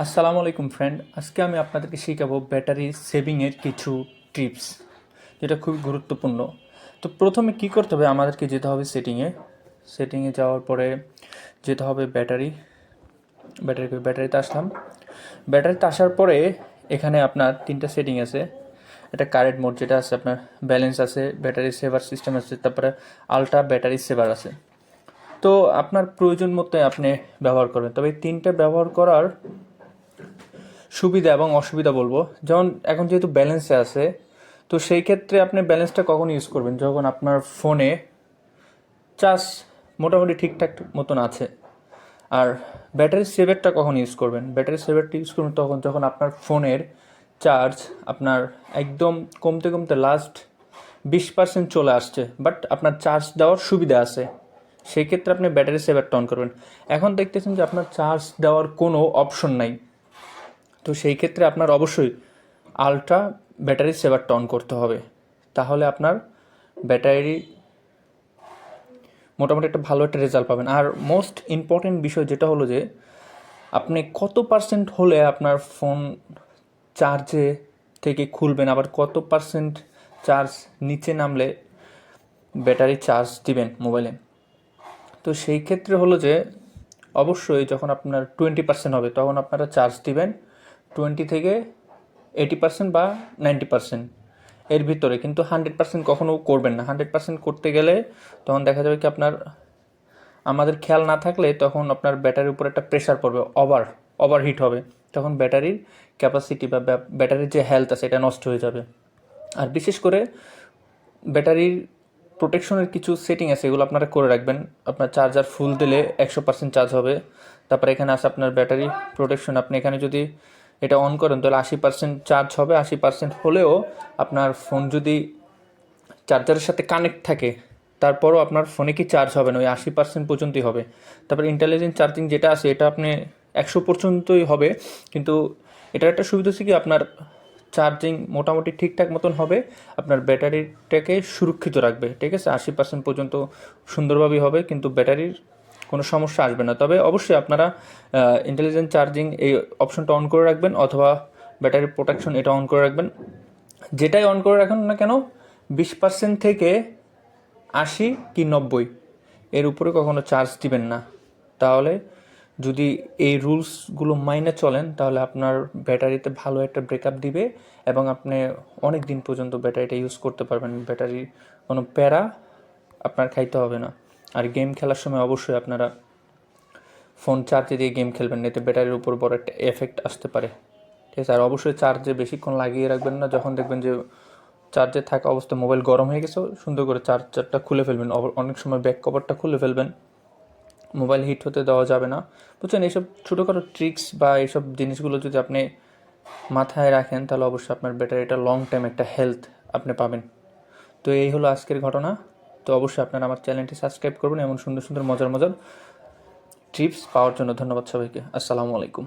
আসসালামু আলাইকুম ফ্রেন্ড, আজকে আমি আপনাদেরকে শেখাবো ব্যাটারি সেভিংয়ের কিছু টিপস, যেটা খুবই গুরুত্বপূর্ণ। তো প্রথমে কি করতে হবে, আমাদেরকে যেতে হবে সেটিংয়ে যাওয়ার পরে যেতে হবে ব্যাটারিতে আসলাম। ব্যাটারিতে আসার পরে এখানে আপনার তিনটা সেটিং আছে। এটা কারেন্ট মোড যেটা আছে, আপনার ব্যালেন্স আছে, ব্যাটারি সেভার সিস্টেম আছে, তারপরে আলট্রা ব্যাটারি সেভার আছে। তো আপনার প্রয়োজন মতো আপনি ব্যবহার করবেন। তবে এই তিনটা ব্যবহার করার সুবিধা এবং অসুবিধা বলবো। যেমন এখন যেহেতু ব্যালেন্সে আছে, তো সেই ক্ষেত্রে আপনি ব্যালেন্সটা কখন ইউজ করবেন? যখন আপনার ফোনে চার্জ মোটামুটি ঠিকঠাক মতন আছে। আর ব্যাটারি সেভারটা কখন ইউজ করবেন? ব্যাটারি সেভারটা ইউজ করবেন তখন যখন আপনার ফোনের চার্জ আপনার একদম কমতে কমতে লাস্ট 20% চলে আসছে, বাট আপনার চার্জ দেওয়ার সুবিধা আছে, সেই ক্ষেত্রে আপনি ব্যাটারি সেভারটা অন করবেন। এখন দেখতেছেন যে আপনার চার্জ দেওয়ার কোনো অপশন নাই, তো সেই ক্ষেত্রে আপনার অবশ্যই আলট্রা ব্যাটারি সেভারটা অন করতে হবে। তাহলে আপনার ব্যাটারি মোটামুটি একটা ভালো একটা রেজাল্ট পাবেন। আর মোস্ট ইম্পর্টেন্ট বিষয় যেটা হলো যে আপনি কত পার্সেন্ট হলে আপনার ফোন চার্জে থেকে খুলবেন, আবার কত পার্সেন্ট চার্জ নিচে নামলে ব্যাটারি চার্জ দিবেন মোবাইলে। তো সেই ক্ষেত্রে হলো যে অবশ্যই যখন আপনার 20% হবে তখন আপনারা চার্জ দিবেন 20 থেকে 80% বা 90% এর ভিতরে, কিন্তু 100% কখনও করবেন না। 100% করতে গেলে তখন দেখা যাবে কি আপনার আমাদের খেয়াল না থাকলে তখন আপনার ব্যাটারির উপর একটা প্রেশার পড়বে, ওভারহিট হবে, তখন ব্যাটারির ক্যাপাসিটি বা ব্যাটারির যে হেলথ আছে এটা নষ্ট হয়ে যাবে। আর বিশেষ করে ব্যাটারির প্রোটেকশনের কিছু সেটিং আছে, এগুলো আপনারা করে রাখবেন। আপনার চার্জার ফুল দিলে 100% চার্জ হবে। তারপরে এখানে আছে আপনার ব্যাটারি প্রোটেকশন, আপনি এখানে যদি এটা অন করেন তাহলে 80% চার্জ হবে। 80% হলেও আপনার ফোন যদি চার্জারের সাথে কানেক্ট থাকে তারপরও আপনার ফোনে কি চার্জ হবে না, ওই 80% পর্যন্তই হবে। তারপর ইন্টেলিজেন্ট চার্জিং যেটা আছে এটা আপনি 100 পর্যন্তই হবে, কিন্তু এটার একটা সুবিধা হচ্ছে কি আপনার চার্জিং মোটামুটি ঠিকঠাক মতন হবে, আপনার ব্যাটারিটাকে সুরক্ষিত রাখবে। ঠিক আছে, 80% পর্যন্ত সুন্দরভাবেই হবে, কিন্তু ব্যাটারির কোনো সমস্যা আসবে না। তবে অবশ্যই আপনারা ইন্টেলিজেন্ট চার্জিং এই অপশনটা অন করে রাখবেন, অথবা ব্যাটারি প্রোটেকশন এটা অন করে রাখবেন। যেটাই অন করে রাখুন না কেন, 20% থেকে 80 কি 90 এর উপরে কখনো চার্জ দিবেন না। তাহলে যদি এই রুলসগুলো মাইনে চলেন তাহলে আপনার ব্যাটারিতে ভালো একটা ব্রেকআপ দিবে এবং আপনি অনেক দিন পর্যন্ত ব্যাটারিটা ইউজ করতে পারবেন। ব্যাটারির কোনো প্যারা আপনার খাইতে হবে না। আর গেম খেলার সময় অবশ্যই আপনারা ফোন চার্জে দিয়ে গেম খেলবেন, এতে ব্যাটারির উপর বড় একটা এফেক্ট আসতে পারে। ঠিক আছে, আর অবশ্যই চার্জে বেশিক্ষণ লাগিয়ে রাখবেন না। যখন দেখবেন যে চার্জে থাকা অবস্থায় মোবাইল গরম হয়ে গেছে, সুন্দর করে চার্জারটা খুলে ফেলবেন। অনেক সময় ব্যাক কভারটা খুলে ফেলবেন, মোবাইল হিট হতে দেওয়া যাবে না। বুঝছেন, এইসব ছোটোখাটো ট্রিক্স বা এইসব জিনিসগুলো যদি আপনি মাথায় রাখেন তাহলে অবশ্যই আপনার ব্যাটারিটা লং টাইম একটা হেলথ আপনি পাবেন। তো এই হলো আজকের ঘটনা। তো অবশ্যই আপনারা আমার চ্যানেলটি সাবস্ক্রাইব করবেন এমন সুন্দর সুন্দর মজার মজার টিপস পাওয়ার জন্য। ধন্যবাদ সবাইকে। আসসালামু আলাইকুম।